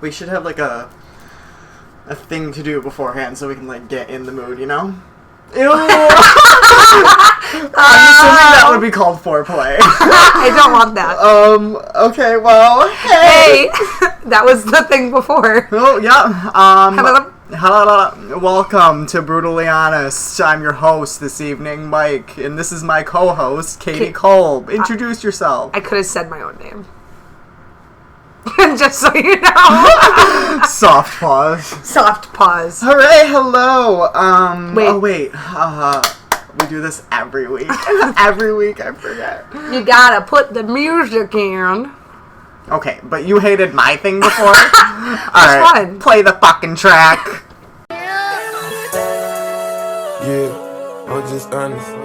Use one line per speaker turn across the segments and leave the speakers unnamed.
We should have like a thing to do beforehand so we can like get in the mood, you know? Ew! I'm assuming that would be called foreplay.
I don't want that.
Okay, well, hey!
That was the thing before.
Oh, yeah. Hello. Welcome to Brutally Honest. I'm your host this evening, Mike, and this is my co-host, Katie Kolb. Introduce yourself.
I could have said my own name. Just so you know.
Soft pause.
Soft pause.
Hooray, hello.
Wait.
Oh, wait. We do this every week. Every week, I forget.
You gotta put the music in.
Okay, but you hated my thing before? Alright,
fun.
Play the fucking track.
Yeah, I'm just honest.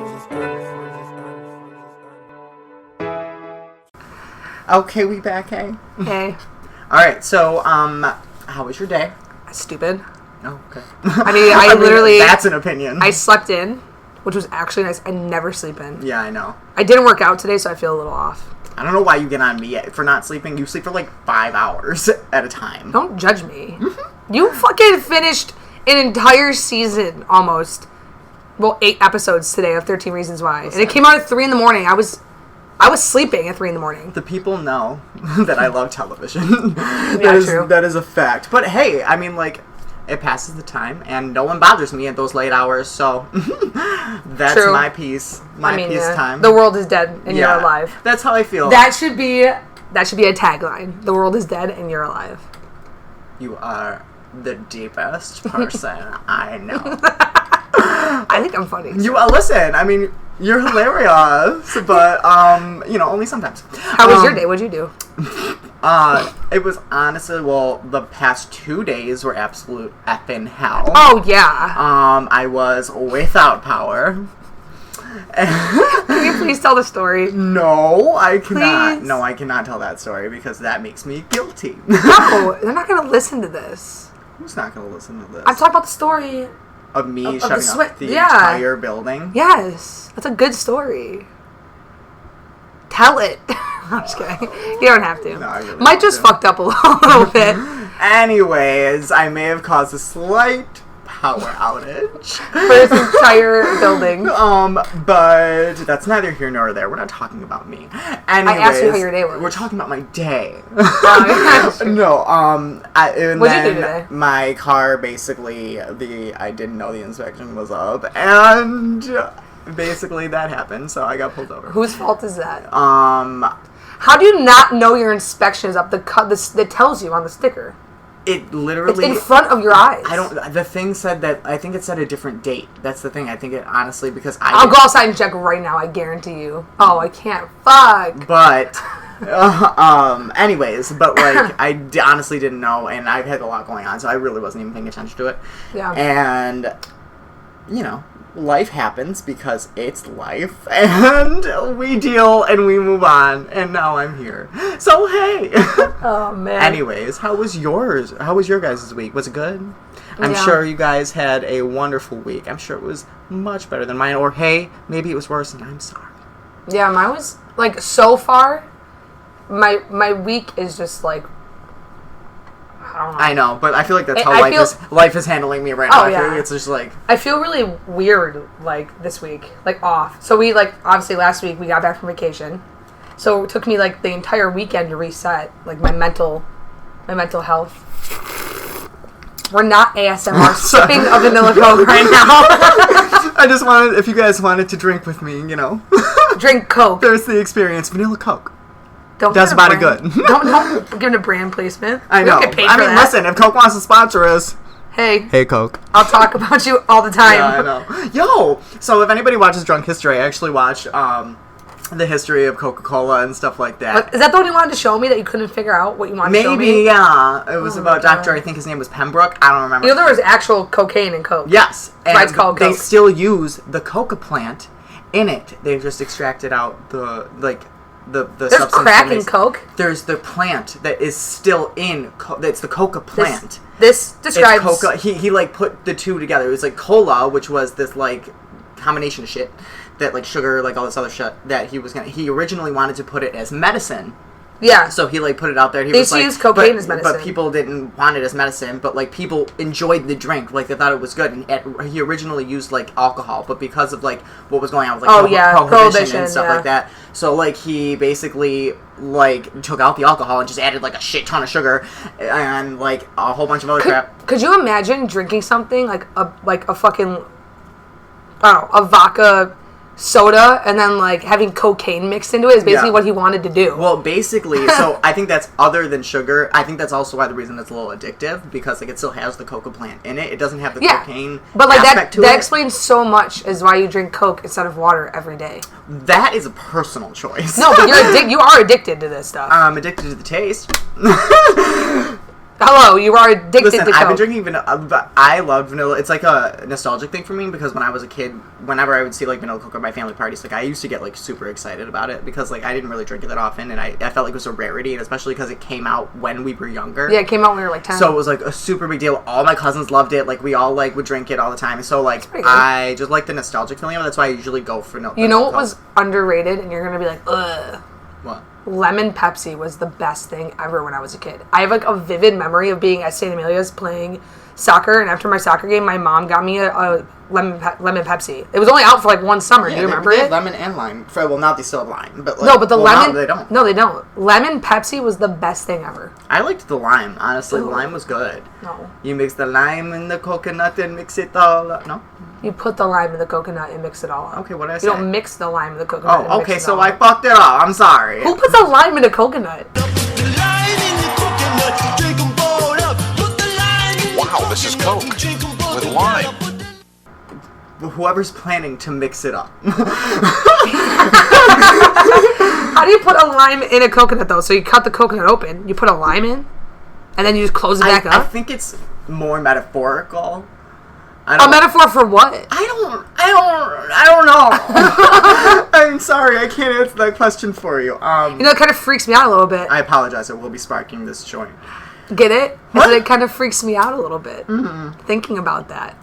Okay, we back, hey?
Hey.
Alright, so, how was your day?
Stupid.
Oh, okay.
I mean, I literally...
That's an opinion.
I slept in, which was actually nice. I never sleep in.
Yeah, I know.
I didn't work out today, so I feel a little off.
I don't know why you get on me for not sleeping. You sleep for like 5 hours at a time.
Don't judge me. You fucking finished an entire season, almost. Well, 8 episodes today of 13 Reasons Why.
Listen.
And it came out at 3 in the morning. I was sleeping at 3 in the morning.
The people know that I love television.
True.
That is a fact. But hey, I mean, like, it passes the time, and no one bothers me at those late hours, so that's
True.
my peace. My peace time.
The world is dead and you're alive.
That's how I feel.
That should be a tagline. The world is dead and you're alive.
You are the deepest person I know.
I think I'm funny.
You listen, I mean, you're hilarious, but only sometimes.
How was your day? What'd you do?
It was honestly, the past 2 days were absolute effing hell.
Oh, yeah.
I was without power.
Can you please tell the story?
No, I cannot.
Please?
No, I cannot tell that story because that makes me guilty.
No, they're not going to listen to this.
Who's not going to listen to this?
I'm talking about the story.
Of me
of
shutting
the
up the entire building?
Yes. That's a good story. Tell it. I'm just kidding. You don't have to.
No, I really
Mike just fucked up a little bit.
Anyways, I may have caused a slight power outage
For his entire building.
But that's neither here nor there. We're not talking about me. Anyways,
I asked you how your day was.
We're talking about my day.
No.
And
What'd
then
you do today?
my car basically, I didn't know the inspection was up, and basically that happened, so I got pulled over.
Whose fault is that?
How
do you not know your inspection is up? That tells you on the sticker.
It literally...
It's in front of your eyes.
The thing said that... I think it said a different date. That's the thing. I think it... Honestly, because
I'll go outside and check right now. I guarantee you. Oh, I can't. Fuck.
But... anyways, but like, I honestly didn't know, and I've had a lot going on, so I really wasn't even paying attention to it.
Yeah.
And, life happens because it's life, and we deal and we move on, and now I'm here. So, hey!
Oh, man.
Anyways, how was yours? How was your guys' week? Was it good? I'm sure you guys had a wonderful week. I'm sure it was much better than mine, or hey, maybe it was worse, and I'm sorry.
Yeah, mine was, like, so far, my week is just, like, I don't know.
I know, but I feel like that's how life is handling me right now. I feel like it's just like...
I feel really weird, like, this week. Like, off. So we, like, obviously last week we got back from vacation. So it took me, like, the entire weekend to reset, like, my mental health. We're not ASMR sipping a vanilla Coke right now.
I just wanted, if you guys wanted to drink with me,
Drink Coke.
There's the experience. Vanilla Coke.
That's
about it good.
Don't give it a brand placement.
I know. Listen, if Coke wants to sponsor us, hey Coke,
I'll talk about you all the time.
Yeah, I know. Yo, so if anybody watches Drunk History, I actually watched the history of Coca-Cola and stuff like that.
Is that the one you wanted to show me that you couldn't figure out what you wanted to show me?
Maybe, yeah. It was about Dr. I think his name was Pembroke. I don't remember.
There was actual cocaine in Coke.
Yes.
And it's called Coke.
They still use the coca plant in it. They've just extracted out the
There's
substance.
crack in Coke?
There's the plant that is still in it's the coca plant.
This describes...
It's coca. He like put the two together. It was like cola, which was this like combination of shit that like sugar, like all this other shit that he originally wanted to put it as medicine.
Yeah.
So he like put it out there. He
They
was
used to
like,
use cocaine as medicine.
but people didn't want it as medicine. But like people enjoyed the drink, like they thought it was good. And he originally used like alcohol, but because of like what was going on with like prohibition and stuff like that, so like he basically like took out the alcohol and just added like a shit ton of sugar and like a whole bunch of other crap.
Could you imagine drinking something like a fucking, I don't know, a vodka soda and then like having cocaine mixed into it is basically what he wanted to do.
Well, basically, so I think that's other than sugar. I think that's also why the reason it's a little addictive, because like it still has the coca plant in it. It doesn't have the cocaine
but like
aspect
that explains so much as why you drink Coke instead of water every day.
That is a personal choice.
No, but you are addicted to this stuff.
I'm addicted to the taste.
Hello, you are addicted to Coke.
I've been drinking vanilla. I love vanilla. It's like a nostalgic thing for me because when I was a kid, whenever I would see like vanilla Coke at my family parties, like I used to get like super excited about it because like I didn't really drink it that often, and I felt like it was a rarity, and especially because it came out when we were younger.
Yeah, it came out when we were like 10.
So it was like a super big deal. All my cousins loved it. Like we all like would drink it all the time. And so like I just like the nostalgic feeling of it. That's why I usually go for no.
You know what was underrated, and you're gonna be like, ugh.
What?
Lemon Pepsi was the best thing ever when I was a kid. I have like a vivid memory of being at St. Amelia's playing soccer, and after my soccer game, my mom got me a lemon Pepsi. It was only out for like one summer. Do you remember
they
it?
have lemon and lime. Well, now they still have lime, but like,
no, but the lemon.
now they don't.
No, they don't. Lemon Pepsi was the best thing ever.
I liked the lime. Honestly,
Ooh.
the lime was good.
No.
You mix the lime and the coconut and mix it all up. No.
You put the lime in the coconut and mix it all up.
Okay, what did I say?
You don't mix the lime in the coconut.
Oh, okay, so I fucked it up. I'm sorry.
Who puts a lime in a coconut?
Wow, this is Coke with lime.
Whoever's planning to mix it up.
How do you put a lime in a coconut though? So you cut the coconut open, you put a lime in, and then you just close it back up?
I think it's more metaphorical.
A metaphor for what?
I don't know. I'm sorry, I can't answer that question for you.
You know, it kind of freaks me out a little bit.
I apologize. I will be sparking this joint.
Get it?
What?
It kind of freaks me out a little bit. Mm-hmm. Thinking about that.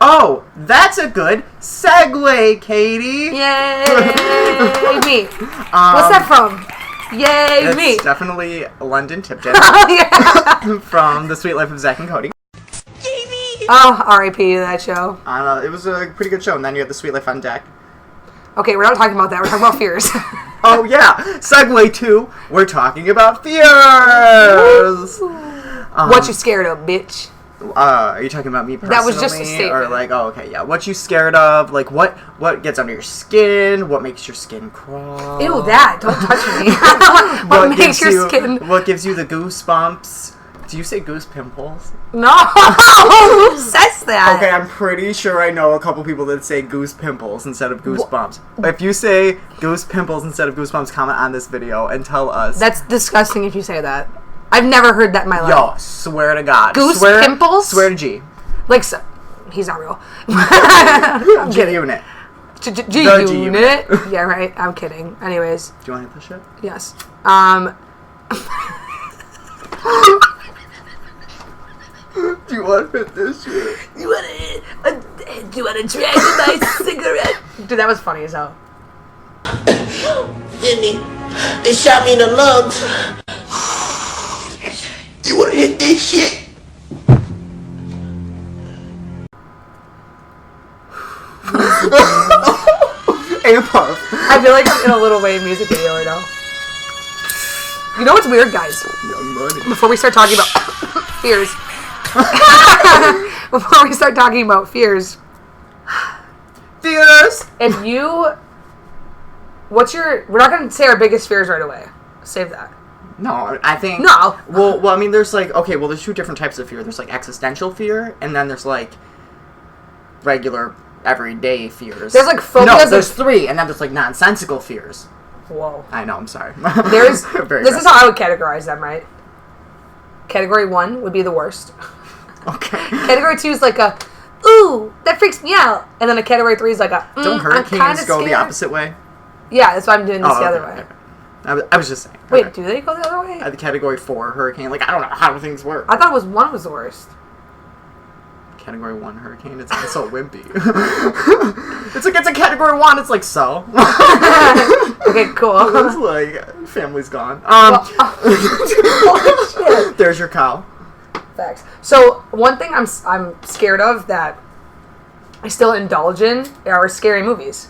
Oh, that's a good segue, Katie.
Yay, me. What's that from? Yay, me.
It's definitely London Tipton.
Yeah.
From The Sweet Life of Zach and Cody.
Oh, R.I.P. to that show.
It was a pretty good show, and then you had The Sweet Life on Deck.
Okay, we're not talking about that. We're talking about fears.
Oh, yeah. Segue 2. We're talking about fears.
What you scared of, bitch?
Are you talking about me personally?
That was just a statement.
Or like, oh, okay, yeah. What you scared of? Like, what gets under your skin? What makes your skin crawl?
Ew, that. Don't touch me. what makes your skin...
What gives you the goosebumps? Do you say goose pimples?
No! Who says that?
Okay, I'm pretty sure I know a couple people that say goose pimples instead of goosebumps. If you say goose pimples instead of goosebumps, comment on this video and tell us.
That's disgusting if you say that. I've never heard that in my life.
Yo, swear to God.
Goose pimples?
Swear to G.
Like, so, he's not real.
I'm kidding. G-Unit.
G-Unit? Yeah, right. I'm kidding. Anyways.
Do you want to hit this shit?
Yes.
Do you want to hit this shit?
Do you want to drag my cigarette? Dude, that was funny as hell.
They shot me in the lungs. You wanna hit this shit?
And puff.
I feel like I'm in a Little Wayne music video right now. You know what's weird, guys?
Young money.
Before we start talking about fears. Before we start talking about fears.
Fears!
If you... We're not going to say our biggest fears right away. Save that.
No, I think...
No.
Well, I mean, there's like... Okay, well, there's two different types of fear. There's like existential fear, and then there's like regular, everyday fears.
There's like phobias...
No, there's three, and then there's like nonsensical fears.
Whoa.
I know, I'm sorry.
This
aggressive.
is how I would categorize them, right? Category 1 would be the worst.
Okay.
Category 2 is like a, ooh, that freaks me out. And then a category 3 is like a,
Don't hurricanes go the opposite way?
Yeah, that's why I'm doing this the other way.
Okay. I was just saying.
Wait,
okay.
do they go the other way?
The category 4 hurricane. Like, I don't know how things work.
I thought one was the worst.
Category 1 hurricane. It's so wimpy. It's a Category 1. It's like so.
Okay, cool.
It's like family's gone. There's your cow.
Facts. So one thing I'm scared of that I still indulge in are scary movies.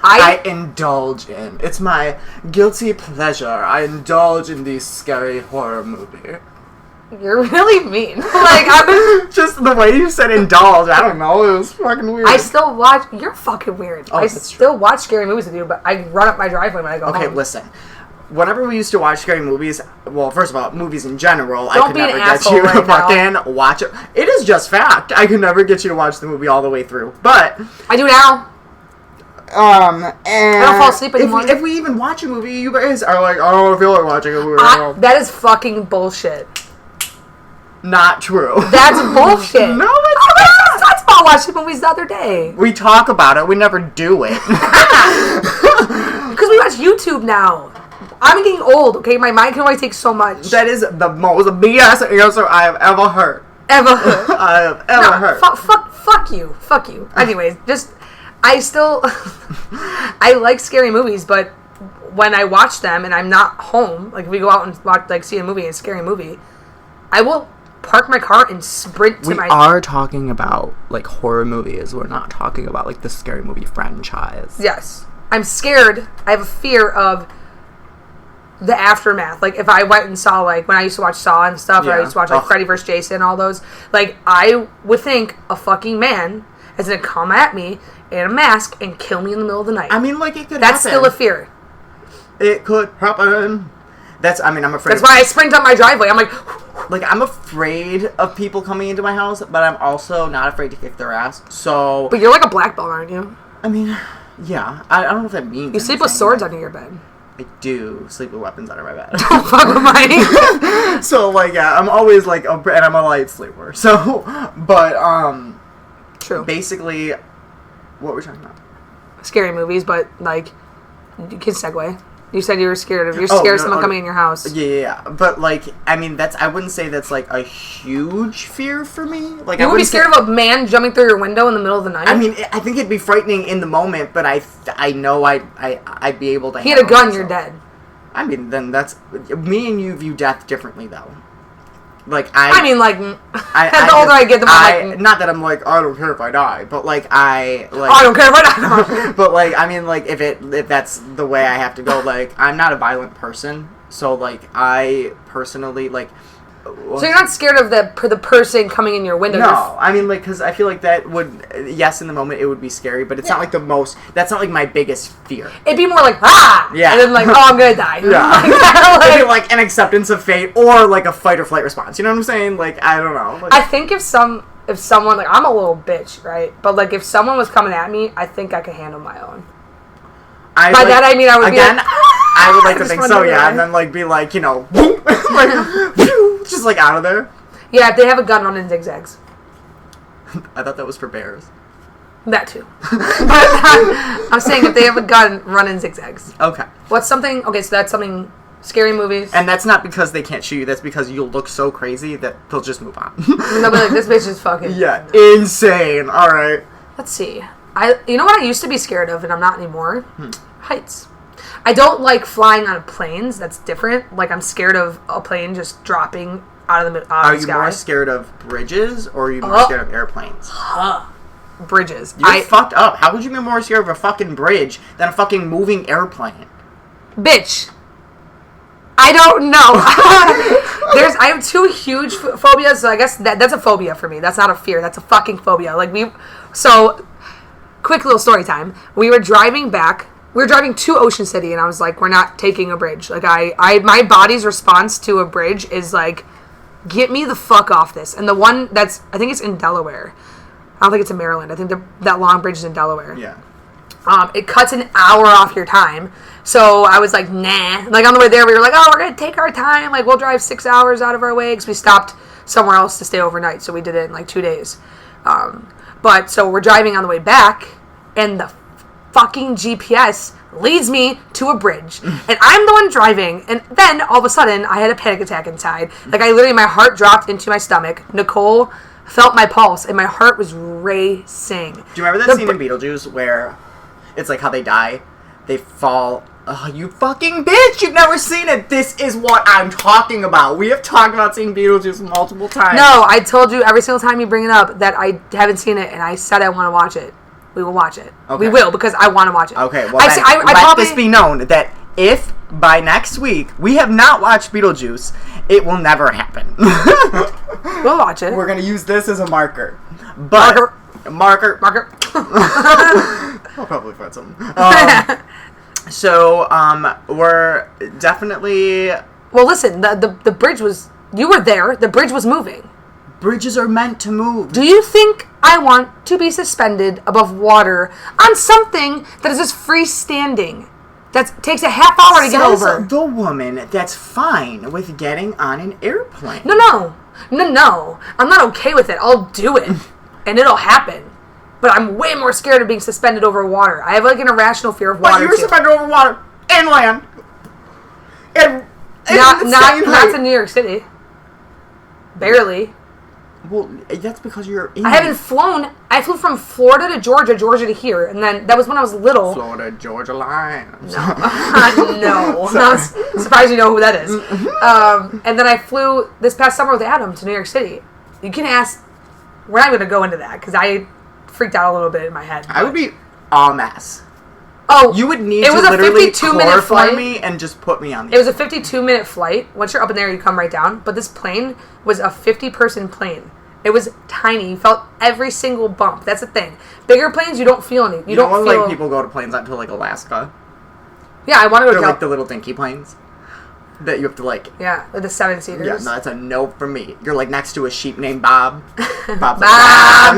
I indulge in. It's my guilty pleasure. I indulge in the scary horror movie.
You're really mean. Like, I'm
just the way you said indulge. I don't know. It was fucking weird.
I still watch. You're fucking weird.
Oh,
I still watch scary movies with you, but I run up my driveway when I go home.
Okay, listen. Whenever we used to watch scary movies, well, first of all, movies in general,
Don't
I could
be an
never get
asshole
you
right
to fucking watch it. It is just fact. I could never get you to watch the movie all the way through. But
I do now.
And
I don't fall asleep anymore.
If we even watch a movie, you guys are like, I don't feel like watching a movie.
That is fucking bullshit.
Not true.
That's bullshit.
No, it's not.
We talked about watching movies the other day.
We talk about it. We never do it.
Because we watch YouTube now. I'm getting old, okay? My mind can only take so much.
That is the most BS answer I have ever heard.
Ever heard.
I have ever heard.
Fuck you. Fuck you. Anyways, I still... I like scary movies, but when I watch them and I'm not home, like if we go out and watch, like see a movie, a scary movie, I will park my car and sprint to
we are talking about like horror movies. We're not talking about like the scary movie franchise.
Yes. I'm scared. I have a fear of the aftermath. Like if I went and saw like when I used to watch Saw and stuff, or I used to watch like Freddy vs. Jason, all those, like I would think a fucking man is gonna come at me in a mask and kill me in the middle of the night.
I mean, like it could
That's
happen.
still a fear.
It could happen. I'm afraid.
That's why I sprint up my driveway. I'm like
I'm afraid of people coming into my house, but I'm also not afraid to kick their ass. So.
But you're like a black belt, aren't you?
I mean, yeah. I don't know if that means
you sleep with swords under your bed.
I do sleep with weapons under my bed.
Don't fuck with mine.
So, like, yeah, I'm always, like, and I'm a light sleeper. So, but,
True.
Basically, what were we talking about?
Scary movies, but, like, you can segue. You said you were scared of someone coming in your house.
Yeah. But, like, I mean, I wouldn't say that's, like, a huge fear for me. Like,
you would be scared of a man jumping through your window in the middle of the night?
I mean, I think it'd be frightening in the moment, but I know I'd be able to
He had a gun, you're dead.
I mean, then that's... Me and you view death differently, though. Like,
the older I get, the more like...
Not that I'm like, I don't care if I die, but, like,
I don't care if I die!
But, like, I mean, like, if that's the way I have to go, like, I'm not a violent person, so, like, I personally, like...
So you're not scared of the person coming in your window?
No, I mean, like, because I feel like that would, yes, in the moment it would be scary, but it's not like that's not like my biggest fear.
It'd be more like, ah!
Yeah.
And then like, oh, I'm gonna die.
Yeah. It'd be like an acceptance of fate or like a fight or flight response. You know what I'm saying? Like, I don't know. Like,
I think if someone, like, I'm a little bitch, right? But like, if someone was coming at me, I think I could handle my own. By that I mean I would
again,
be like,
I would like to think so, yeah, and then like be like, you know, like, just like out of there.
Yeah, if they have a gun, run in zigzags.
I thought that was for bears.
That too. But I'm saying if they have a gun, run in zigzags.
Okay.
Okay, so that's something, scary movies.
And that's not because they can't shoot you, that's because you'll look so crazy that they'll just move on.
And they'll be like, this bitch is fucking...
Yeah, insane. Alright.
Let's see. You know what I used to be scared of, and I'm not anymore? Heights. I don't like flying on planes. That's different. Like, I'm scared of a plane just dropping out of the sky.
Are you more scared of bridges, or are you more scared of airplanes?
Bridges.
You're fucked up. How would you be more scared of a fucking bridge than a fucking moving airplane?
Bitch. I don't know. I have two huge phobias, so I guess that's a phobia for me. That's not a fear. That's a fucking phobia. Quick little story time. We were driving to Ocean City, and I was like, we're not taking a bridge. Like, my body's response to a bridge is like, get me the fuck off this. And the one I think it's in Delaware. I don't think it's in Maryland. I think that long bridge is in Delaware.
Yeah.
It cuts an hour off your time. So I was like, nah. Like, on the way there, we were like, oh, we're going to take our time. Like, we'll drive 6 hours out of our way, because we stopped somewhere else to stay overnight. So we did it in like 2 days. So we're driving on the way back, and the fucking GPS leads me to a bridge. And I'm the one driving. And then, all of a sudden, I had a panic attack inside. Like, my heart dropped into my stomach. Nicole felt my pulse, and my heart was racing.
Do you remember that scene in Beetlejuice where it's like how they die? They fall... Oh, you fucking bitch! You've never seen it! This is what I'm talking about! We have talked about seeing Beetlejuice multiple times.
No, I told you every single time you bring it up that I haven't seen it, and I said I want to watch it. We will watch it. Okay. We will, because I want to watch it.
Okay, well let this be known that if by next week we have not watched Beetlejuice, it will never happen.
We'll watch it.
We're going to use this as a marker. But... Marker. I'll probably find something. So, we're definitely...
Well, listen, the bridge was... You were there. The bridge was moving.
Bridges are meant to move.
Do you think I want to be suspended above water on something that is just freestanding? That takes a half hour to get over.
The woman that's fine with getting on an airplane.
No. I'm not okay with it. I'll do it. And it'll happen. But I'm way more scared of being suspended over water. I have like an irrational fear of water.
But you were suspended over water and land.
Not to New York City. Barely.
Well, that's because you're in...
I haven't flown. I flew from Florida to Georgia to here. And then that was when I was little.
Florida, Georgia line.
No. No. I'm surprised you know who that is. And then I flew this past summer with Adam to New York City. You can ask... We're not going to go into that because I freaked out a little bit in my head.
I would be a mess.
Oh,
you would need to literally chloroform me and just put me on.
It was a 52-minute flight. Once you're up in there, you come right down. But this plane was a 50-person plane. It was tiny. You felt every single bump. That's the thing. Bigger planes, you don't feel any. You don't feel...
like people go to planes out to like Alaska.
Yeah, I want to go.
They're like the little dinky planes that you have to like.
Yeah, like the 7-seaters.
Yeah, no, that's a no for me. You're like next to a sheep named Bob. Bob's
Bob.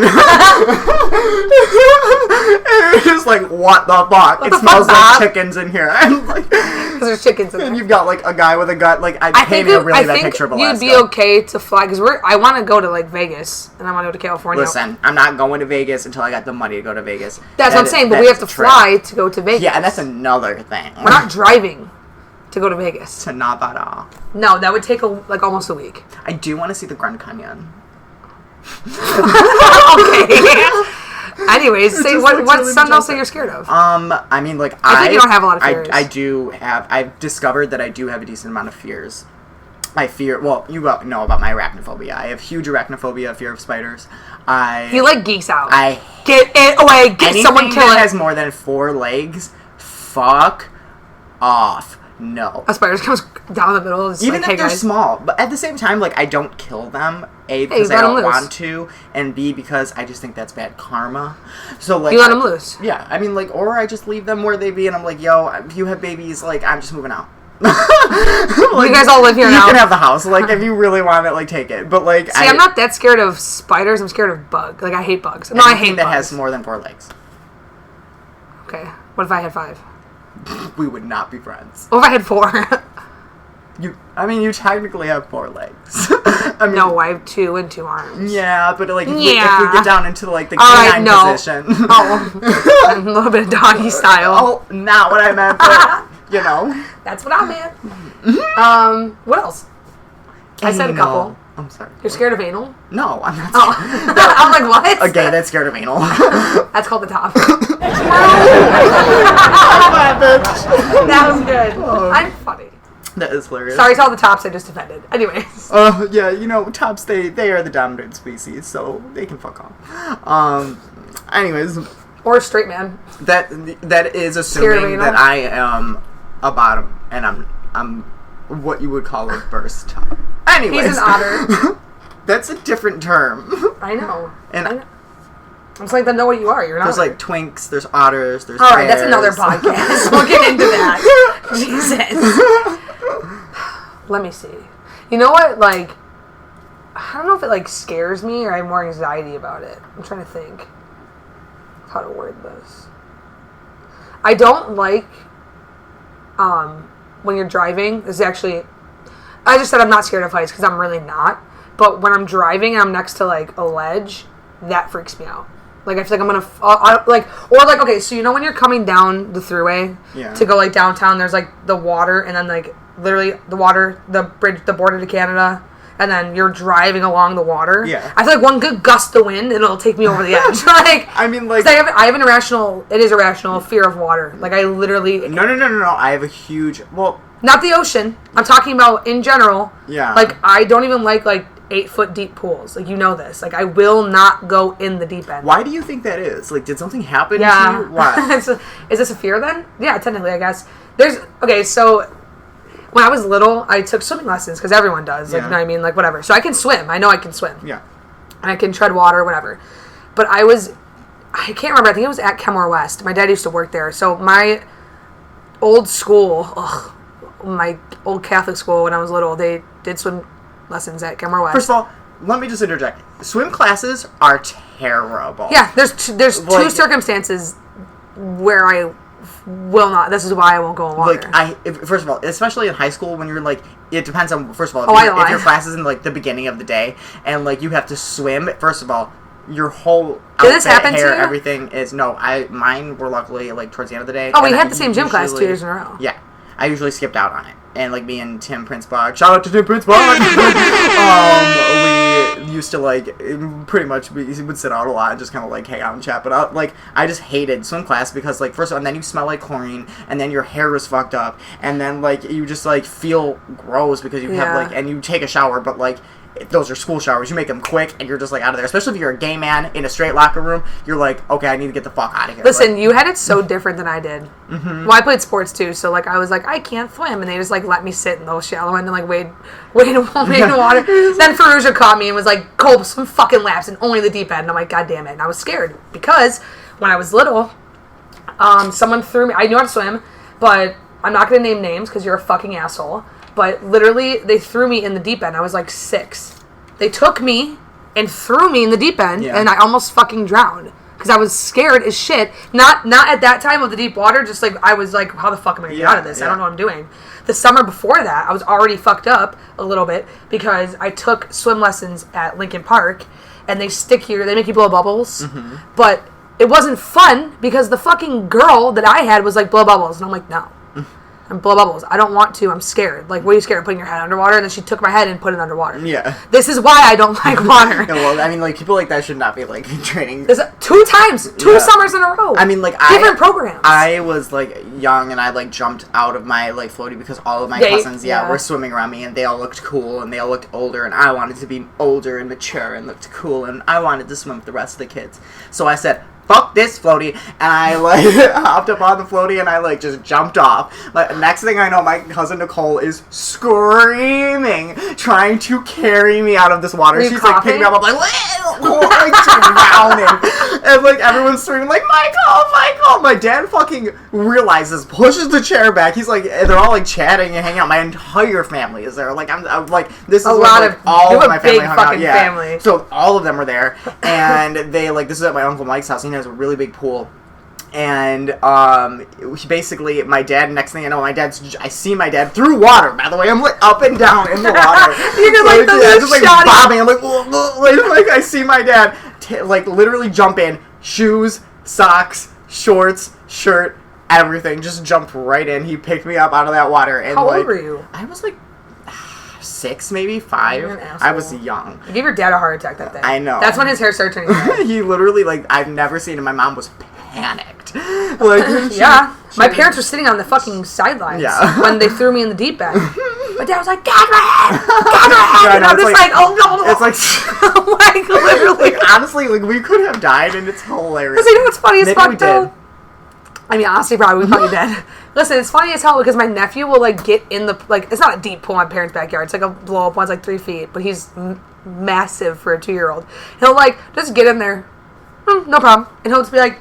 It's just like, what the fuck? It smells like chickens in here.
Because there's chickens in there.
And you've got like a guy with a gut. Like I painted a really bad picture of Alaska.
You'd be okay to fly because I want to go to like Vegas and I want to go to California.
Listen, I'm not going to Vegas until I got the money to go to Vegas.
That's what I'm saying. But we have to fly to go to Vegas.
Yeah, and that's another thing.
We're not driving to go to Vegas.
To Nevada.
No, that would take like almost a week.
I do want to see the Grand Canyon.
Okay. Anyways, say what's something else that you're scared of?
I mean, like
I think you don't have a lot of fears.
I've discovered that I do have a decent amount of fears. I fear. Well, you know about my arachnophobia. I have huge arachnophobia, fear of spiders.
He like geeks out.
I
get it away. Get someone kill it.
That has more than 4 legs. Fuck off. No.
A spider comes down the middle.
Even if they're small. But at the same time, like, I don't kill them. A, because I don't want to. And B, because I just think that's bad karma. So, like...
You let them loose.
Yeah. I mean, like, or I just leave them where they be and I'm like, yo, if you have babies, like, I'm just moving out.
Like, you guys all live here now.
You can have the house. Like, if you really want it, like, take it. But, like...
See, I'm not that scared of spiders. I'm scared of bugs. Like, I hate bugs. No, I hate bugs.
That has more than 4 legs.
Okay. What if I had 5?
We would not be friends.
What if I had 4?
You technically have 4 legs.
No, I have 2 and 2 arms.
Yeah, but like if we get down into like the canine position.
Oh, a little bit of doggy style.
Oh, not what I meant, but you know.
That's what I meant. What else? I said a couple.
I'm sorry.
You're scared of anal?
No, I'm not.
I'm like, what?
A gay that's scared of anal.
That's called the top. That was good. I'm funny.
That is hilarious.
Sorry to all the tops I just offended. Anyways.
Yeah, you know, tops, they are the dominant species, so they can fuck off. Anyways.
Or a straight man.
That is assuming that I am a bottom, and I'm what you would call a burst top. Anyways.
He's an otter.
That's a different term.
I know.
And
I'm just like, then know what you are. You're not.
There's like twinks, there's otters, there's
All right,
bears.
that's another podcast. We'll get into that. Jesus. Let me see. You know what? Like, I don't know if it like scares me or I have more anxiety about it. I'm trying to think how to word this. I don't like when you're driving. This is actually, I just said I'm not scared of heights because I'm really not. But when I'm driving and I'm next to like a ledge, that freaks me out. Like I feel like I'm gonna okay, so you know when you're coming down the throughway to go like downtown, there's like the water and then like literally the water, the bridge, the border to Canada, and then you're driving along the water.
Yeah.
I feel like one good gust of wind and it'll take me over the edge. Like,
I mean, like,
I have an irrational fear of water. Like, I literally...
No. I have a huge... Well...
Not the ocean. I'm talking about in general.
Yeah.
Like, I don't even like 8-foot deep pools. Like, you know this. Like, I will not go in the deep end.
Why do you think that is? Like, did something happen to you?
Why? Is this a fear then? Yeah, technically, I guess. Okay, so when I was little, I took swimming lessons because everyone does. Like, you know what I mean? Like, whatever. So I can swim. I know I can swim.
Yeah.
And I can tread water, whatever. But I can't remember. I think it was at Kenmore West. My dad used to work there. So my old school, my old Catholic school when I was little, they did swim lessons at Kenmore West.
First of all, let me just interject. Swim classes are terrible.
Yeah, there's two circumstances where I will not. This is why I won't go in water.
First of all, especially in high school when you're like, it depends on, first of all, if your class is in like the beginning of the day and like you have to swim, first of all, your whole outfit, hair, everything is, mine were luckily like towards the end of the day.
Oh, we had the same gym class 2 years in a row.
Yeah. I usually skipped out on it. And like me and Tim Princebog, shout out to Tim Princebog! We used to like, pretty much, we would sit out a lot and just kind of like hang out and chat. But I just hated swim class because like, first of all, and then you smell like chlorine, and then your hair is fucked up, and then like, you just like feel gross because you have like, and you take a shower, but like, those are school showers. You make them quick, and you're just like out of there. Especially if you're a gay man in a straight locker room, you're like, okay, I need to get the fuck out of here.
Listen, you had it so different than I did. Mm-hmm. Well, I played sports too, so like I was like, I can't swim, and they just like let me sit in the shallow end and like wade in water. Then Faruja caught me and was like, Cole, some fucking laps and only the deep end. And I'm like, God damn it! And I was scared because when I was little, someone threw me. I knew how to swim, but I'm not gonna name names because you're a fucking asshole. But literally, they threw me in the deep end. I was like 6. They took me and threw me in the deep end, and I almost fucking drowned because I was scared as shit. Not at that time of the deep water. Just like I was like, how the fuck am I gonna get out of this? I don't know what I'm doing. The summer before that, I was already fucked up a little bit because I took swim lessons at Lincoln Park, and they make you blow bubbles, but it wasn't fun because the fucking girl that I had was like, blow bubbles, and I'm like, no. And blow bubbles. I don't want to. I'm scared. Like, what are you scared of putting your head underwater? And then she took my head and put it underwater. Yeah. This is why I don't like water.
Well, I mean, like, people like that should not be, like, training.
2 times. 2 summers in a row.
I mean, like,
different programs.
I was, like, young and I, like, jumped out of my, like, floaty because all of my cousins, were swimming around me and they all looked cool and they all looked older and I wanted to be older and mature and looked cool and I wanted to swim with the rest of the kids. So I said, fuck this floaty, and I like hopped up on the floaty and I like just jumped off. Like, next thing I know, my cousin Nicole is screaming, trying to carry me out of this water. She's like picking me up. I'm like drowning, and like everyone's screaming like Michael. My dad fucking realizes, pushes the chair back. He's like, they're all like chatting and hanging out. My entire family is there. Like I'm like this is all of my family hung out. Yeah, family. So all of them were there, and they like this is at my Uncle Mike's house. He has a really big pool, and basically my dad, next thing I know, I see my dad through water, by the way. I'm like up and down in the water. You're like just like bobbing. I'm like, like I see my dad like literally jump in, shoes, socks, shorts, shirt, everything, just jumped right in. He picked me up out of that water. And
how old were you?
I was like 6, maybe 5. I was young.
You gave your dad a heart attack that day.
I know.
That's when his hair started turning red.
He literally, like, I've never seen him. My mom was panicked. Like,
my parents were sitting on the fucking sidelines when they threw me in the deep end. My dad was like, "Got my head!" And I'm just like, "Oh no!"
It's like,
like literally,
like, honestly, like we could have died, and it's hilarious.
Because you know what's funny as fuck though? I mean, honestly, probably we probably did. Listen, it's funny as hell because my nephew will like get in the it's not a deep pool in my parents' backyard. It's like a blow up one. It's like 3 feet, but he's massive for a 2-year-old. He'll like just get in there, no problem, and he'll just be like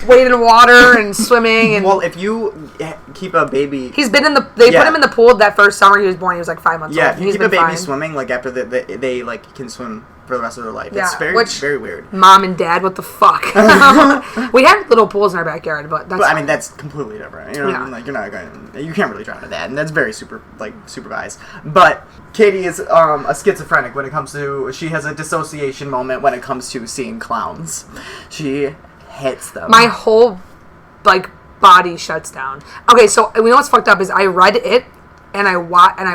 wading in water and swimming. And
well, if you keep a baby,
he's been in the. They put him in the pool that first summer he was born. He was like 5 months old.
Yeah, if you keep a baby swimming, like after they like can swim for the rest of their life. Yeah, it's very weird.
Mom and dad, what the fuck? We had little pools in our backyard, but
I mean that's completely different. You know, what I mean? Like you can't really drown in that, and that's very supervised. But Katie is a schizophrenic when it comes to. She has a dissociation moment when it comes to seeing clowns. She hits them.
My whole body shuts down. Okay, so we know what's fucked up is I read it and I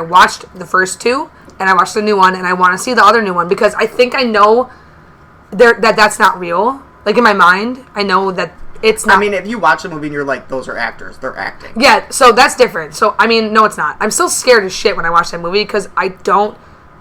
watched the first 2. and I watched the new one, and I want to see the other new one because I think I know that's not real. Like, in my mind, I know that it's not.
I mean, if you watch a movie and you're like, those are actors, they're acting.
Yeah, so that's different. So, I mean, no, it's not. I'm still scared as shit when I watch that movie because I don't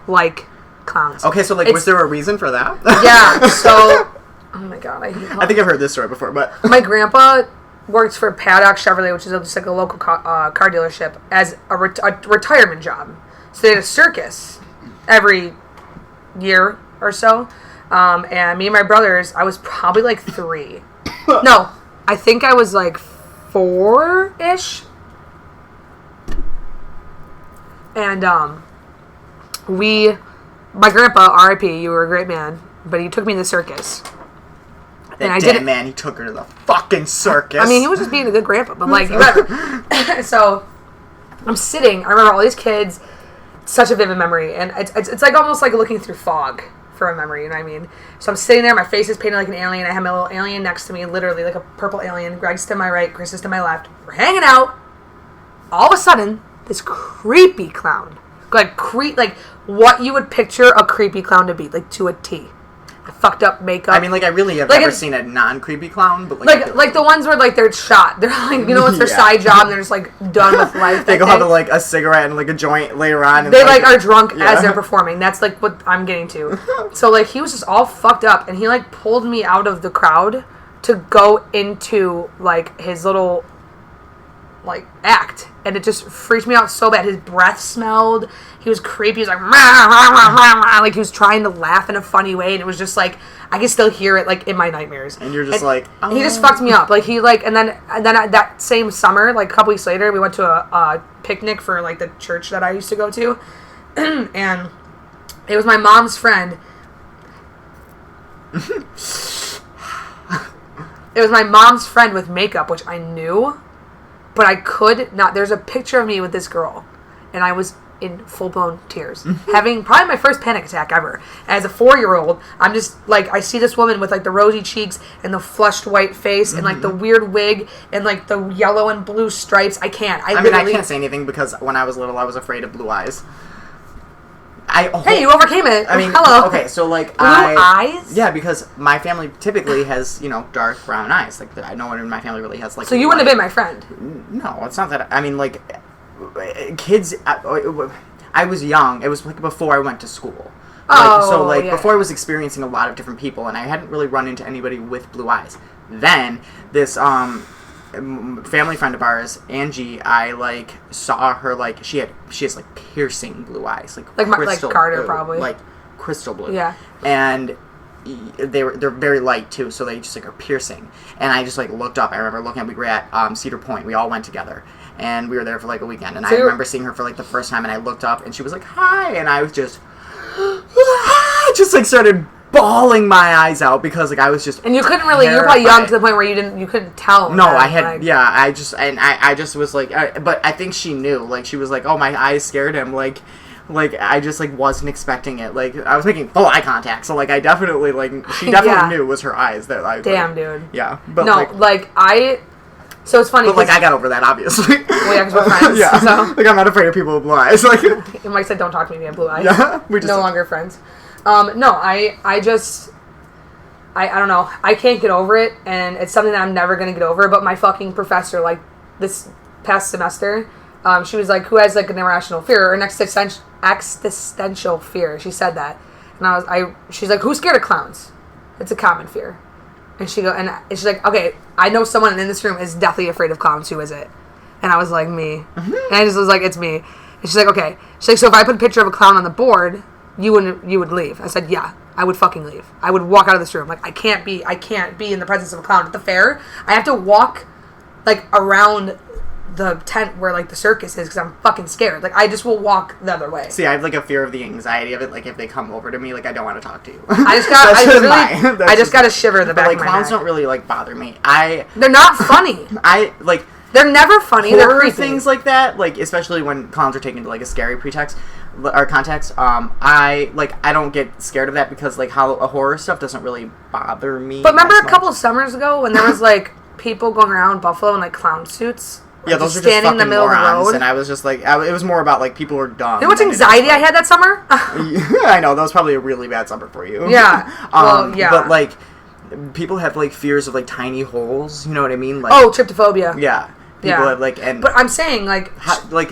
like clowns.
Okay, so, like, was there a reason for that?
Yeah, so... Oh, my God. I
think I've heard this story before, but...
My grandpa works for Paddock Chevrolet, which is just like a local car dealership, as a retirement job. So they had a circus every year or so. And me and my brothers, I was probably like 3. No, I think I was like 4-ish. And my grandpa, R.I.P., you were a great man, but he took me to the circus.
And I didn't. Man, he took her to the fucking circus.
I mean, he was just being a good grandpa, but like, whatever. So I'm sitting. I remember all these kids. Such a vivid memory, and it's like almost like looking through fog for a memory. You know what I mean? So I'm sitting there. My face is painted like an alien. I have my little alien next to me, literally like a purple alien. Greg's to my right. Chris is to my left. We're hanging out. All of a sudden, this creepy clown, like what you would picture a creepy clown to be, like to a T. Fucked up makeup.
I mean, like, I really have never seen a non-creepy clown, but
like the ones where like they're shot. They're like, you know, it's their side job, and they're just like done with life.
They go have like a cigarette and like a joint later on. And
they like are drunk as they're performing. That's like what I'm getting to. So like he was just all fucked up, and he like pulled me out of the crowd to go into like his little like act, and it just freaked me out so bad. His breath smelled. He was creepy. He was like, rah, rah, rah, rah, rah. Like he was trying to laugh in a funny way, and it was just like I can still hear it like in my nightmares.
And you're just like, oh.
He just fucked me up. Like he like, and then that same summer, like a couple weeks later, we went to a picnic for like the church that I used to go to, and it was my mom's friend. It was my mom's friend with makeup, which I knew. But I could not. There's a picture of me with this girl, and I was in full-blown tears, having probably my first panic attack ever. As a 4-year-old, I'm just like, I see this woman with like the rosy cheeks and the flushed white face and like the weird wig and like the yellow and blue stripes. I can't. I
can't say anything because when I was little, I was afraid of blue eyes.
Hey, you overcame it.
I mean,
hello.
Okay, so like
blue eyes?
Yeah, because my family typically has, you know, dark brown eyes. Like no one in my family really has like.
So you wouldn't have been my friend.
No, it's not that. I mean, like kids. I was young. It was like before I went to school. Before I was experiencing a lot of different people, and I hadn't really run into anybody with blue eyes. Then this family friend of ours, Angie, I like saw her like she has like piercing blue eyes, like crystal,
like Carter probably,
like crystal blue.
Yeah,
and they're very light too, so they just like are piercing. And I just like looked up. I remember looking up. We were at Cedar Point. We all went together, and we were there for like a weekend. And I remember seeing her for like the first time, and I looked up, and she was like, "Hi," and I was just like started bawling my eyes out because like I was just
and you couldn't really terrified. You were probably young to the point where you couldn't tell.
No, I had like, yeah, I just was like but I think she knew, like she was like, oh, my eyes scared him, like I just like wasn't expecting it, like I was making full eye contact, so like I definitely like she definitely knew it was her eyes that I
damn dude
but
no like I so it's funny
but like I got over that obviously.
Well, yeah, because we're friends.
Yeah,
so.
Like I'm not afraid of people with blue eyes. Like
Mike said, don't talk to me if you have blue eyes.
Yeah, we just
no longer friends. No, I don't know. I can't get over it, and it's something that I'm never going to get over. But my fucking professor, like, this past semester, she was like, who has, like, an irrational fear or an existential fear? She said that. And she's like, who's scared of clowns? It's a common fear. And she's like, okay, I know someone in this room is deathly afraid of clowns. Who is it? And I was like, me. Mm-hmm. And I just was like, it's me. And she's like, okay. She's like, so if I put a picture of a clown on the board, you would leave. I said, yeah, I would fucking leave. I would walk out of this room. Like, I can't be in the presence of a clown at the fair. I have to walk, like, around the tent where, like, the circus is because I'm fucking scared. Like, I just will walk the other way.
See, I have, like, a fear of the anxiety of it. Like, if they come over to me, like, I don't want to talk to you.
I just got to shiver in the back of my neck.
Clowns don't really, like, bother me.
They're not funny. They're never funny. They're creepy.
Things like that, like, especially when clowns are taken to, like, a scary pretext or context, I don't get scared of that because, like, how horror stuff doesn't really bother me.
But remember a couple of summers ago when there was, like, people going around Buffalo in, like, clown suits?
Yeah, those are just standing in the middle morons, of the road. And I was just like, it was more about like people were dumb.
You know what anxiety I had that summer?
I know, that was probably a really bad summer for you.
Yeah.
But like, people have like fears of like tiny holes. You know what I mean? Like,
tryptophobia.
Yeah. People have like,
but I'm saying like,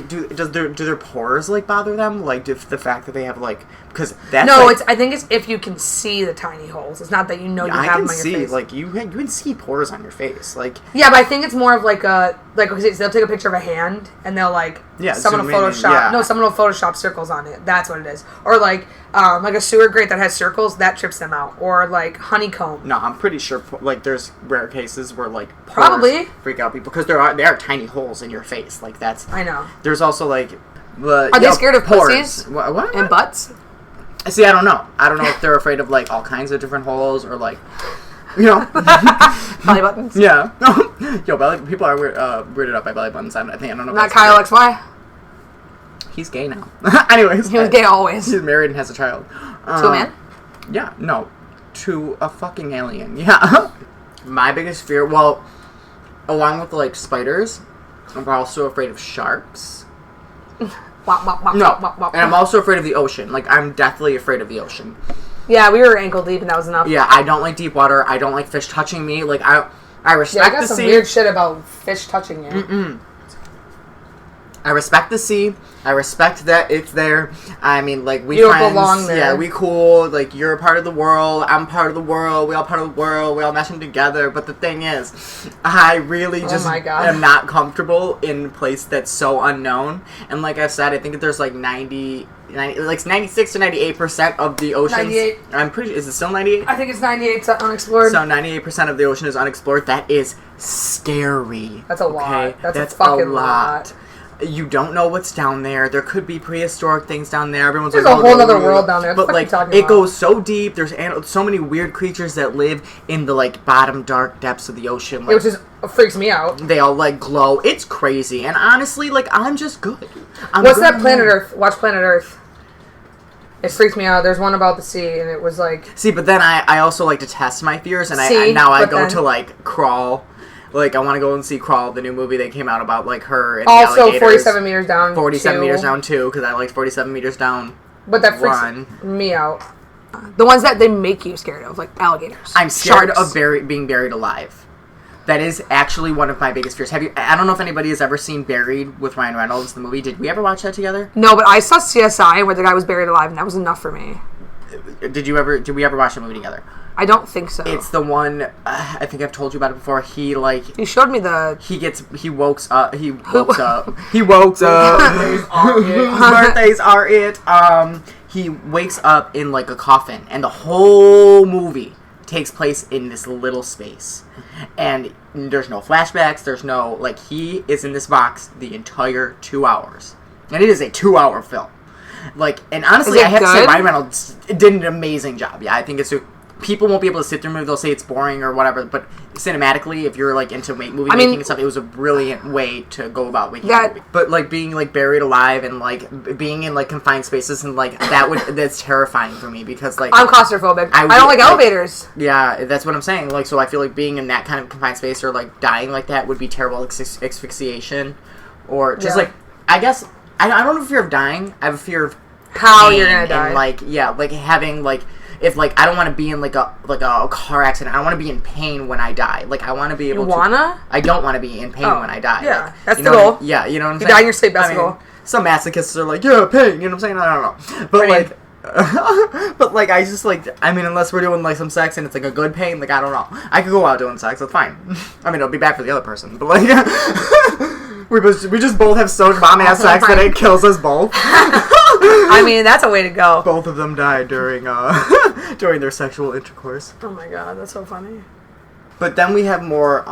do their pores like bother them? Like, the fact that they have like, because that's
no, I think it's if you can see the tiny holes. It's not that you know you have them on your face.
Like you can see pores on your face. Like
yeah, but I think it's more of like okay, so they'll take a picture of a hand and they'll like someone will Photoshop someone will Photoshop circles on it. That's what it is. Or like a sewer grate that has circles that trips them out. Or like honeycomb.
No, I'm pretty sure like there's rare cases where like pores
probably
freak out people because there are tiny holes in your face. Like that's
I know.
There's also like
are they scared of
pores.
Pussies?
What?
And butts?
See, I don't know. I don't know if they're afraid of like all kinds of different holes or like, you know,
belly buttons.
Yeah. Yo, people are weirded out by belly buttons. I don't know.
Not Kyle XY.
He's gay now. Anyways,
he was gay always.
He's married and has a child.
To a man?
Yeah. No, to a fucking alien. Yeah. My biggest fear, well, along with like spiders, I'm also afraid of sharks. No, and I'm also afraid of the ocean. Like, I'm deathly afraid of the ocean.
Yeah, we were ankle deep, and that was enough.
Yeah, I don't like deep water. I don't like fish touching me. Like, I respect the sea. I got some
weird shit about fish touching you.
I respect the sea. I respect that it's there. I mean, like, we
you
friends.
Don't belong there.
Yeah, we cool. Like, you're a part of the world. I'm part of the world. We all part of the world. We all meshing together. But the thing is, I really just am not comfortable in a place that's so unknown. And like I've said, I think that there's like 96 to 98% of the ocean.
98.
I'm pretty. Is it still 98?
I think it's 98 unexplored.
So 98% of the ocean is unexplored. That is scary.
That's a lot. That's a fucking lot.
You don't know what's down there. There could be prehistoric things down there. Everyone's
there's
like,
a whole other world down there.
But like, it goes so deep. There's so many weird creatures that live in the like bottom dark depths of the ocean. Like,
which is freaks me out.
They all like glow. It's crazy. And honestly, like, I'm just good.
What's that Planet Earth? Watch Planet Earth. It freaked me out. There's one about the sea, and it was like.
See, but then I also like to test my fears, and I go to like Crawl. Like, I want to go and see Crawl, the new movie that came out about, like, her and the alligators.
Also, 47 meters down,
47 meters down, too, because I liked 47 meters down.
But that freaks me out. The ones that they make you scared of, like alligators.
I'm scared of being buried alive. That is actually one of my biggest fears. I don't know if anybody has ever seen Buried with Ryan Reynolds, the movie. Did we ever watch that together?
No, but I saw CSI where the guy was buried alive, and that was enough for me.
Did we ever watch the movie together?
I don't think so.
It's the one, I think I've told you about it before. He
showed me the...
He woke up. His birthdays are it. He wakes up in, like, a coffin. And the whole movie takes place in this little space. And there's no flashbacks. There's no... Like, he is in this box the entire 2 hours. And it is a 2-hour film. Like, and honestly, I have to say Ryan Reynolds did an amazing job. Yeah, I think it's... People won't be able to sit through a movie. They'll say it's boring or whatever. But cinematically, if you're like into movie making and stuff, it was a brilliant way to go about making a movie. But like being like buried alive and like being in like confined spaces and like that's terrifying for me because like
I'm claustrophobic. I don't like elevators.
Yeah, that's what I'm saying. Like, so I feel like being in that kind of confined space or like dying like that would be terrible asphyxiation or just like I guess I don't have a fear of dying. I have a fear of
how you're gonna die.
And like having like. If, like, I don't want to be in, like a car accident. I don't want to be in pain when I die. Like, I want to be able to...
You wanna?
I don't want to be in pain when I die.
Yeah,
like,
that's the goal.
Yeah, you know what I'm saying?
You die in your sleep, that's the goal.
Some masochists are like, yeah, pain, you know what I'm saying? I don't know. But, like... but, like, I just, like... I mean, unless we're doing, like, some sex and it's, like, a good pain, like, I don't know. I could go out doing sex, that's fine. I mean, it'll be bad for the other person, but, like... we just both have so bomb-ass sex that it kills us both.
I mean, that's a way to go.
Both of them died during during their sexual intercourse.
Oh my god, that's so funny.
But then we have more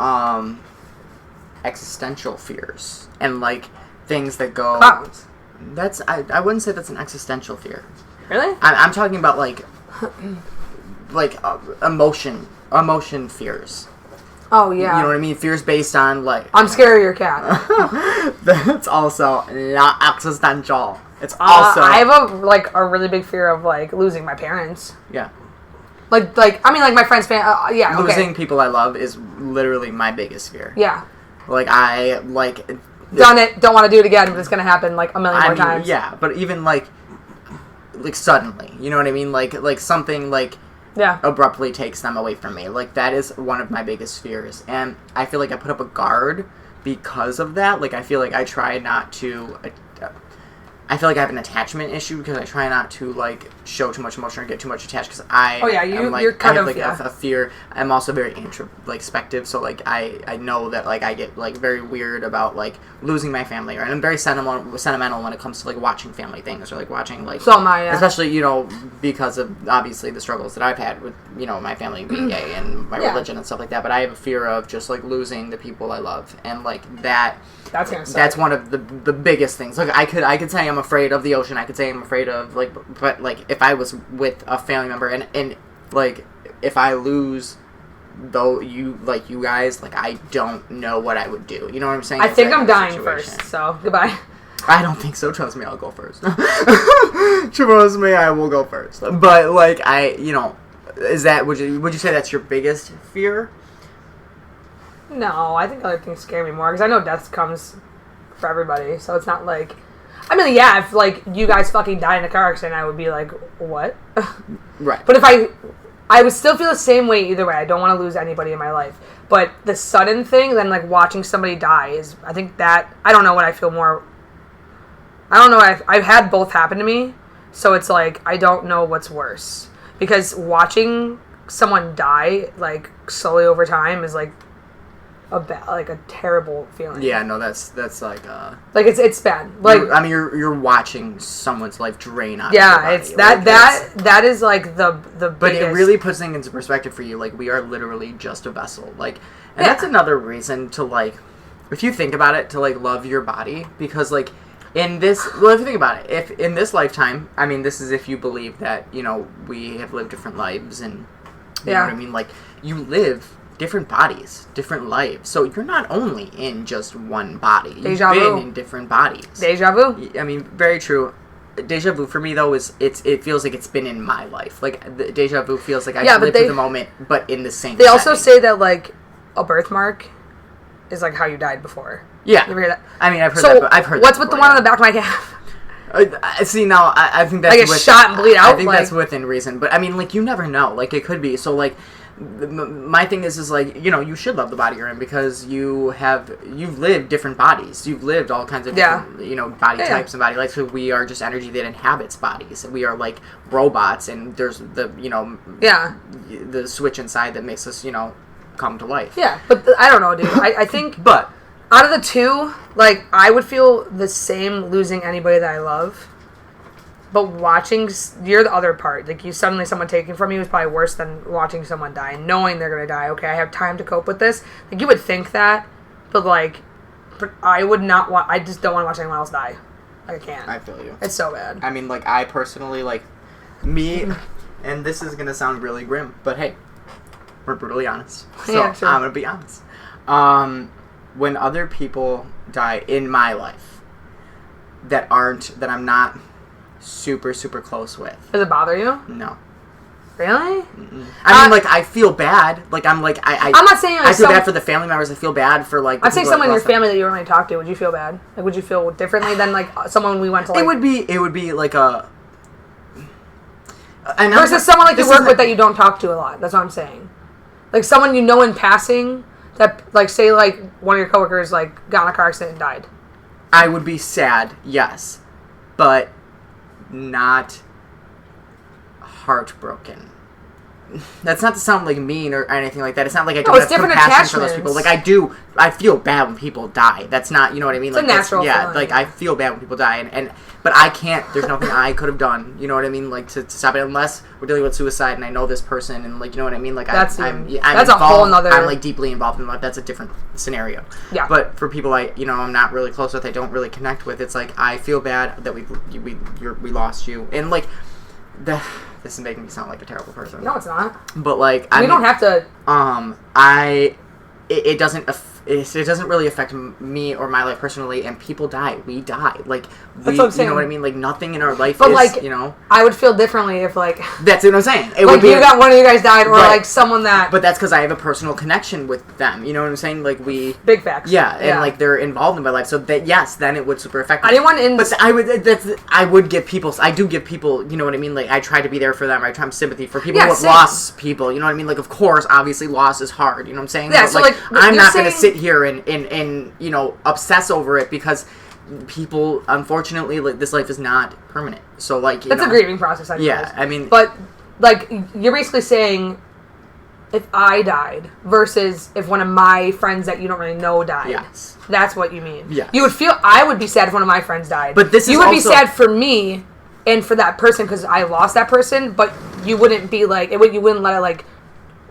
existential fears and like things that go.
Clowns.
That's I wouldn't say that's an existential fear.
Really?
I'm talking about like emotion fears.
Oh yeah.
You know what I mean? Fears based on like.
I'm scared of your cat.
That's also not existential. It's also.
I have a really big fear of like losing my parents.
Yeah.
Like I mean like my friend's losing
people I love is literally my biggest fear.
Yeah.
Like, I, like...
Done it, don't want to do it again, but it's going to happen, like, a million more times.
Yeah, but even, like, suddenly, you know what I mean? Like something, like...
Yeah.
Abruptly takes them away from me. Like, that is one of my biggest fears. And I feel like I put up a guard because of that. Like, I feel like I try not to... I feel like I have an attachment issue because I try not to, like, show too much emotion or get too much attached because
you're kind of
a fear. I'm also very introspective, so, like, I know that, like, I get, like, very weird about, like, losing my family, and I'm very sentimental when it comes to, like, watching family things or, like, watching, like...
So am I, yeah.
Especially, you know, because of, obviously, the struggles that I've had with, you know, my family being gay and my religion and stuff like that, but I have a fear of just, like, losing the people I love, and, like, that's one of the biggest things. Like, I could say I'm afraid of the ocean. I could say I'm afraid of, like, but, like, if I was with a family member and like, if I lose, though, you guys, like, I don't know what I would do. You know what I'm saying?
I think I'm dying first, so goodbye.
I don't think so. Trust me, I'll go first. Trust me, I will go first. But, like, is that, would you say that's your biggest fear?
No, I think other things scare me more because I know death comes for everybody, so it's not like... I mean, yeah, if, like, you guys fucking died in a car accident, I would be like, what?
Right.
But if I would still feel the same way either way. I don't want to lose anybody in my life. But the sudden thing, then, like, watching somebody die is... I think that... I don't know what I feel more... I don't know. I've had both happen to me, so it's like, I don't know what's worse. Because watching someone die, like, slowly over time is, like... a terrible feeling.
Yeah, no, that's like
it's bad. Like,
you're watching someone's life drain out.
Yeah,
of your body.
It's that is like the
But
biggest...
it really puts things into perspective for you. Like, we are literally just a vessel. Like, and that's another reason to, like, if you think about it, to, like, love your body, because, like, if you think about it, if in this lifetime, I mean, this is if you believe that, you know, we have lived different lives, and you know what I mean, like, you live different bodies, different lives. So you're not only in just one body. You've been in different bodies.
Deja vu.
I mean, very true. Deja vu for me, though, is it feels like it's been in my life. Like, the deja vu feels like I've lived through the moment, but in the same
They also say that, like, a birthmark is, like, how you died before.
Yeah.
You ever hear that?
I mean, I've heard that. I've heard
what's with the one on the back of my calf?
See, now, I think that's...
I get shot and bleed out?
I think that's within reason. But, I mean, like, you never know. Like, it could be. So, like... My thing is like, you know, you should love the body you're in because you've lived different bodies. You've lived all kinds of different, you know, body types and body life. So we are just energy that inhabits bodies. We are like robots, and there's the, you know, the switch inside that makes us, you know, come to life. Yeah,
but I don't know, dude. I think
but
out of the two, like, I would feel the same losing anybody that I love. But watching, you're the other part. Like, someone taken from you is probably worse than watching someone die and knowing they're going to die. Okay, I have time to cope with this. Like, you would think that, but, like, I would not want, I just don't want to watch anyone else die. Like, I can't.
I feel you.
It's so bad.
I mean, like, I personally, like, me, and this is going to sound really grim, but hey, we're brutally honest. So, yeah, sure. I'm going to be honest. When other people die in my life that I'm not super close with.
Does it bother you?
No.
Really?
I mean, like, I feel bad. Like, I'm not saying, like, I feel bad for the family members. I feel bad for, like,
I'm saying someone in your family that you don't really talk to. Would you feel bad? Like, would you feel differently than, like, someone we went to, like...
It would be like a...
versus someone, like, you work with that you don't talk to a lot. That's what I'm saying. Like, someone you know in passing that, like, say, like, one of your coworkers, like, got in a car accident and died.
I would be sad, yes. But... not heartbroken. That's not to sound like mean or anything like that. It's not like I don't have compassion for those people. Like, I feel bad when people die. That's not, you know what I mean?
It's
like,
a natural feeling.
Like, I feel bad when people die, but I can't, there's nothing I could have done, you know what I mean? Like, to stop it, unless we're dealing with suicide and I know this person, and, like, you know what I mean? Like,
that's
I'm
a whole nother...
I'm, like, deeply involved in life. That's a different scenario. Yeah. But for people I'm not really close with, I don't really connect with, it's like, I feel bad that we lost you. And, like, this is making me sound like a terrible person.
No, it's not.
But, like,
we don't have to...
it doesn't it doesn't really affect me or my life personally, and people die. We die. Like,
that's what I'm saying.
You know what I mean? Like, nothing in our life
but
is,
like,
you know.
I would feel differently if, like...
That's what I'm saying. It
like,
would be
got one of you guys died, or, like, someone that...
But that's because I have a personal connection with them. You know what I'm saying? Like, we...
Big facts.
Yeah, and, like, they're involved in my life. So, that yes, then it would super affect me.
Anyone in...
But I would give people... I do give people, you know what I mean? Like, I try to be there for them. I try to have sympathy for people who have lost people. You know what I mean? Like, of course, obviously, loss is hard. You know what I'm saying?
Yeah,
but,
so, like
I'm not going to sit here and, you know, obsess over it because people, unfortunately, like, this life is not permanent. So, like, you know,
a grieving process, I suppose.
Yeah, I mean...
But, like, you're basically saying if I died versus if one of my friends that you don't really know died.
Yes.
That's what you mean.
Yes.
You would feel... I would be sad if one of my friends died.
But this is
You would
also...
be sad for me and for that person because I lost that person, but you wouldn't be, like... you wouldn't let it, like,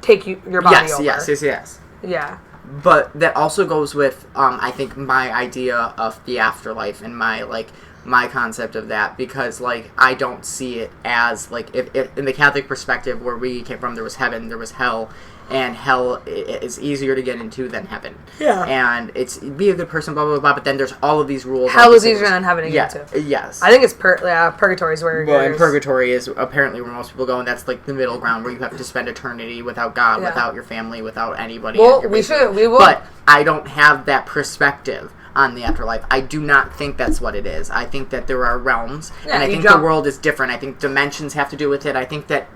take your body over.
Yes.
Yeah.
But that also goes with, I think, my idea of the afterlife and my concept of that, because, like, I don't see it as, like, if in the Catholic perspective where we came from, there was heaven, there was hell, and hell is easier to get into than heaven.
Yeah.
And it's, be a good person, blah, blah, blah, but then there's all of these rules.
Hell is easier than heaven to get into.
Yes.
I think it's, purgatory is where
Well, and purgatory is apparently where most people go, and that's, like, the middle ground where you have to spend eternity without God, without your family, without anybody.
Well, we will.
But I don't have that perspective on the afterlife. I do not think that's what it is. I think that there are realms, and I think the world is different. I think dimensions have to do with it. I think that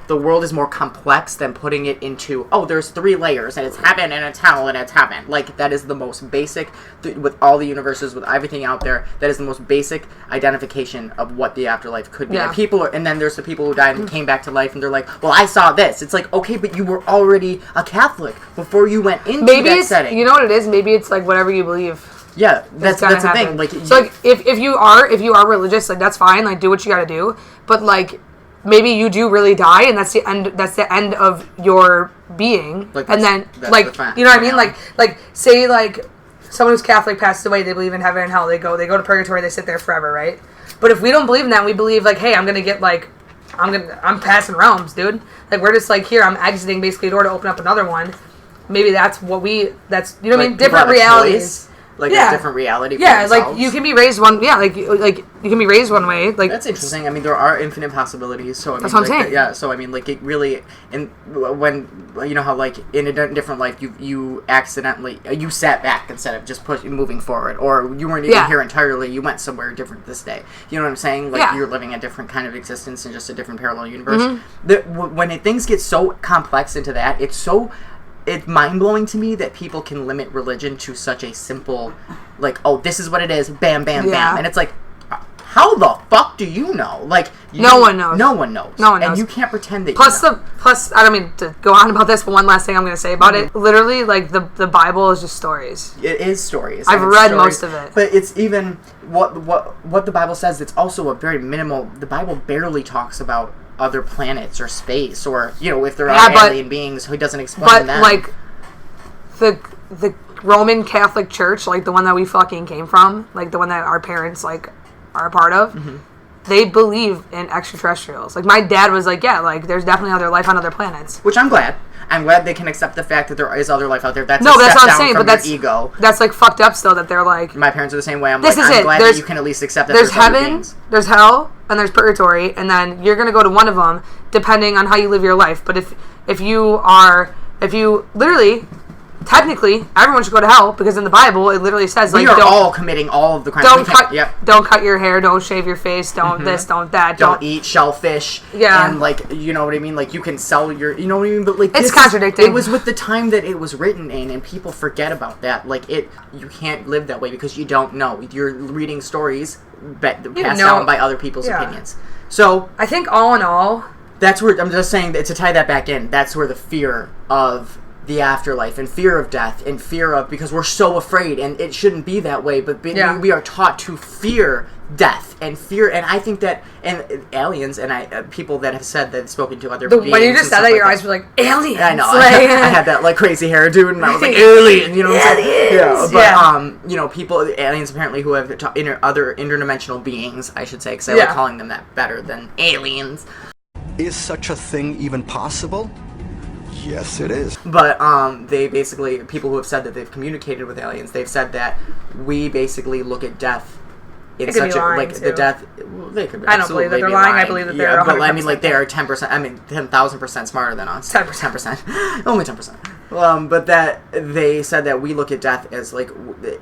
the world is more complex than putting it into, oh, there's 3 layers, and it's heaven, and it's hell, and it's heaven. Like, that is the most basic, with all the universes, with everything out there, that is the most basic identification of what the afterlife could be.
Yeah.
And then there's the people who died and came back to life, and they're like, well, I saw this. It's like, okay, but you were already a Catholic before you went into that setting.
You know what it is? Maybe it's, like, whatever you believe.
Yeah, that's the thing. Like,
so, like, if you are religious, like, that's fine. Like, do what you gotta do. But, like, maybe you do really die, and that's the end. That's the end of your being. Like, and then, like, you know what I mean? Like, say, like, someone who's Catholic passes away. They believe in heaven and hell. They go to purgatory. They sit there forever, right? But if we don't believe in that, we believe, like, hey, I'm gonna get, like, I'm passing realms, dude. Like, we're just, like, here. I'm exiting basically a door to open up another one. Maybe that's what that's, you know what I mean? Different realities.
Like, a different reality for
themselves. Like, you can be raised one... Yeah, like you can be raised one way. Like,
that's interesting. I mean, there are infinite possibilities. So, I mean,
that's what I'm saying.
Yeah, so, I mean, like, it really... And when... You know how, like, in a different life, you accidentally... You sat back instead of just moving forward. Or you weren't even here entirely. You went somewhere different this day. You know what I'm saying? Like, you're living a different kind of existence in just a different parallel universe. Mm-hmm. When things get so complex into that, it's mind-blowing to me that people can limit religion to such a simple, like, oh, this is what it is, bam, bam, bam. And it's like, how the fuck do you know? Like,
no one knows.
No one knows.
No one knows.
And you can't pretend that
plus
you know.
Plus, I don't mean to go on about this, but one last thing I'm going to say about it. Literally, like, the Bible is just stories.
It is stories.
I've read most of it.
But it's even, what the Bible says, it's also a very minimal, the Bible barely talks about other planets or space, or, you know, if there are alien beings, who doesn't explain them.
But, like, the Roman Catholic Church, like the one that we fucking came from, like the one that our parents, like, are a part of, they believe in extraterrestrials. Like, my dad was like, yeah, like, there's definitely other life on other planets.
Which I'm glad. I'm glad they can accept the fact that there is other life out there. That's
no,
a
that's
step
what I'm
down
saying,
from
but that's
your ego.
That's, like, fucked up still that they're like...
My parents are the same way. I'm
glad
that you can at least accept that
there's
heaven,
other beings. There's hell, and there's purgatory, and then you're going to go to one of them depending on how you live your life. But if you literally... Technically, everyone should go to hell because in the Bible it literally says
we are all committing all of the crimes.
Don't cut your hair. Don't shave your face. Don't this. Don't that.
Don't eat shellfish.
Yeah,
and like you know what I mean. Like you can sell your. You know what I mean. But like
it's contradicting.
It was with the time that it was written in, and people forget about that. Like you can't live that way because you don't know. You're reading stories passed down by other people's opinions. So
I think all in all,
that's where I'm just saying that to tie that back in. That's where the fear of the afterlife and fear of death and fear of, because we're so afraid, and it shouldn't be that way, but we are taught to fear death and fear, and I think that, and aliens, and people that have said that have spoken to other beings.
When you just said that, your eyes were like, aliens!
I know, I had that like crazy hair dude, and I was like, alien, you know what I'm saying? Yeah, but, you know, aliens apparently who have other interdimensional beings, I should say, because I like calling them that better than aliens.
Is such a thing even possible?
Yes, it is.
But they basically, people who have said that they've communicated with aliens, they've said that we basically look at death in such a like the death. Well, they could.
I don't believe that they're lying. I believe that they're.
Yeah, but I mean, like they are 10%. I mean, 10,000% smarter than us. 10%. Only 10%. But that they said that we look at death as like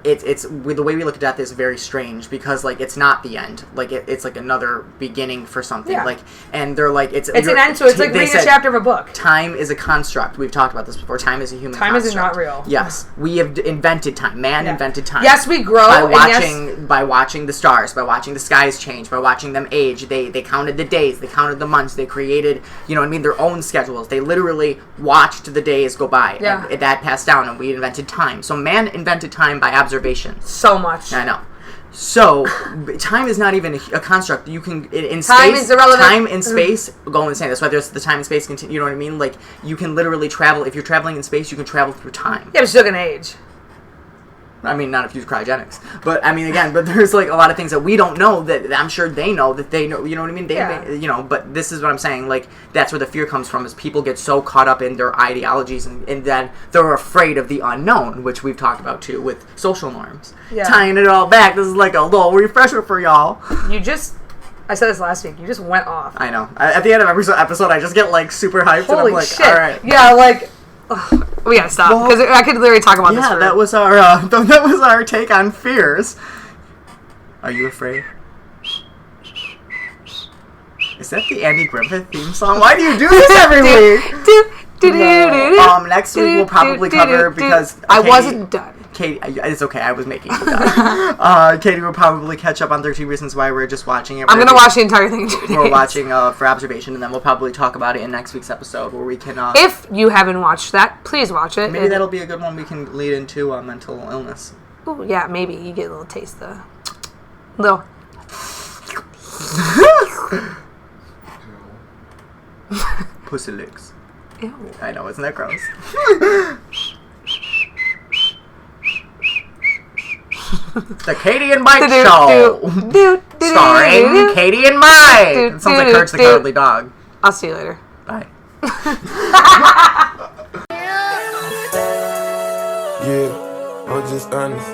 it's the way we look at death is very strange because like it's not the end. Like it's like another beginning for something.
Yeah.
Like and they're like it's
an end to it. It's like reading a chapter of a book.
Time is a construct. We've talked about this before. Time is a human.
Time
construct.
is not real.
Yes, we have invented time. Man invented time.
Yes, we grow
by watching the stars, by watching the skies change, by watching them age. They counted the days, they counted the months, they created, you know what I mean, their own schedules. They literally watched the days go by.
Yeah.
And that passed down, and we invented time. So man invented time by observation.
So much.
I know. So time is not even a construct. You can in
time
space.
Is irrelevant.
Time and space go insane. That's why there's the time and space continue. You know what I mean? Like you can literally travel. If you're traveling in space, you can travel through time.
Yeah, but you're still gonna age.
I mean, not if you use cryogenics. But, I mean, again, but there's, like, a lot of things that we don't know that I'm sure they know that they know. You know what I mean? You know, but this is what I'm saying. Like, that's where the fear comes from is people get so caught up in their ideologies and then they're afraid of the unknown, which we've talked about, too, with social norms. Yeah. Tying it all back. This is like a little refresher for y'all.
I said this last week. You just went off.
I know. At the end of every episode, I just get, like, super hyped.
Holy
and I'm like,
shit.
All right.
Yeah, like... we gotta stop because I could literally talk about this.
Yeah, that was our take on fears. Are you afraid? Is that the Andy Griffith theme song? Why do you do this every week? Next week we'll probably cover because
I wasn't done.
Katie, it's okay. I was making you done. Katie will probably catch up on 13 Reasons Why. We're just watching it.
I'm gonna watch the entire thing in 2 days.
We're watching for observation, and then we'll probably talk about it in next week's episode, where we can.
If you haven't watched that, please watch it.
Maybe that'll be a good one. We can lead into mental illness.
Ooh, yeah, maybe you get a little taste of little.
Pussy licks.
Ew.
I know, isn't that gross? The Katie and Mike Show! Starring Katie and Mike! It sounds like Courage the Cowardly Dog.
I'll see you later.
Bye.
Yeah, I'm just honest.